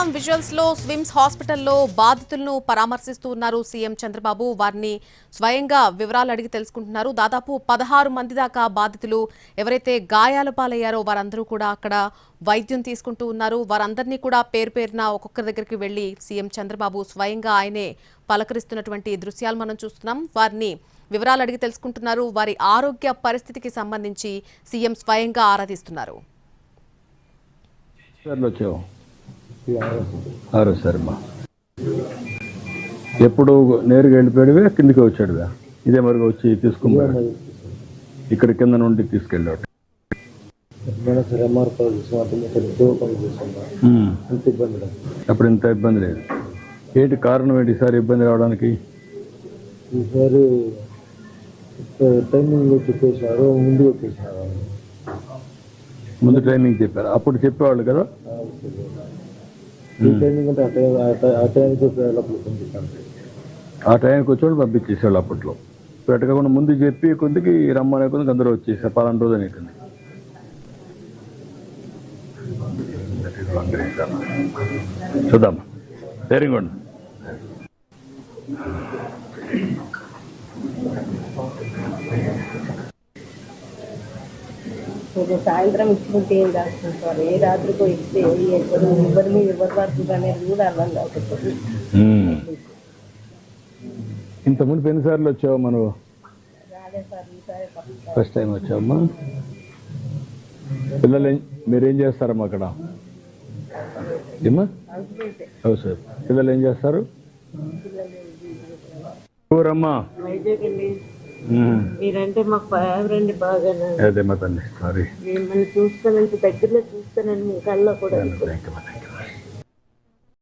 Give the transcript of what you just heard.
Visuals లో స్విమ్స్ హాస్పిటల్లో బాధితులను పరామర్శిస్తూ ఉన్నారు సీఎం చంద్రబాబు. వారిని స్వయంగా వివరాలు అడిగి తెలుసుకుంటున్నారు. దాదాపు 16 మంది దాకా బాధితులు ఎవరైతే గాయాల పాలయ్యారో వారందరూ కూడా అక్కడ వైద్యం తీసుకుంటూ ఉన్నారు. వారందరినీ కూడా పేరు పేరున ఒక్కొక్కరి దగ్గరికి వెళ్లి సీఎం చంద్రబాబు స్వయంగా ఆయనే పలకరిస్తున్నటువంటి దృశ్యాలు మనం చూస్తున్నాం. వారిని వివరాలు అడిగి తెలుసుకుంటున్నారు. వారి ఆరోగ్య పరిస్థితికి సంబంధించి సీఎం స్వయంగా ఆరాధిస్తున్నారు. సారమ్మా ఎప్పుడు నేరుగా వెళ్ళిపోయాడువే కిందికి వచ్చాడువే ఇదే మరిగా వచ్చి తీసుకున్నాడు ఇక్కడ కింద నుండి తీసుకెళ్ళాడు. అప్పుడు ఇంత ఇబ్బంది లేదు. ఏంటి కారణం ఏంటి ఈసారి ఇబ్బంది రావడానికి? ఈసారి టైమింగ్ చెప్పేసినారు, ముందు వచ్చేసినారు. ముందు టైమింగ్ చెప్పారు, అప్పుడు చెప్పేవాళ్ళు కదా. ఆ టైంకి వచ్చేవాళ్ళు పంపించేసేవాళ్ళు అప్పట్లో. పెట్టకుండా ముందు చెప్పి కొద్దికి రమ్మనే కొద్దికి అందరూ వచ్చేసారు. 12 రోజులు అనేటుంది. చూద్దాం. Very good. సాయంత్రం ఇచ్చుకుంటే ఏం రాసుకుంటారు, ఏ రాత్రికో ఇస్తే ఎవరి వరకు అనేది కూడా అర్థం కాకపోతే. ఇంతకుముందు ఎన్నిసార్లు వచ్చావు మనం? ఫస్ట్ టైం వచ్చావమ్మా. పిల్లలు మీరేం చేస్తారమ్మా అక్కడ? ఏమ్మా హౌస్ వైఫ్. పిల్లలు ఏం చేస్తారు? ఊరమ్మా మీరంటే మాకు ఫేవరెట్ బాగా. అదే మా తల్లి సారీ. మిమ్మల్ని చూస్తానంటే దగ్గరలో చూస్తానని మీ కళ్ళలో కూడా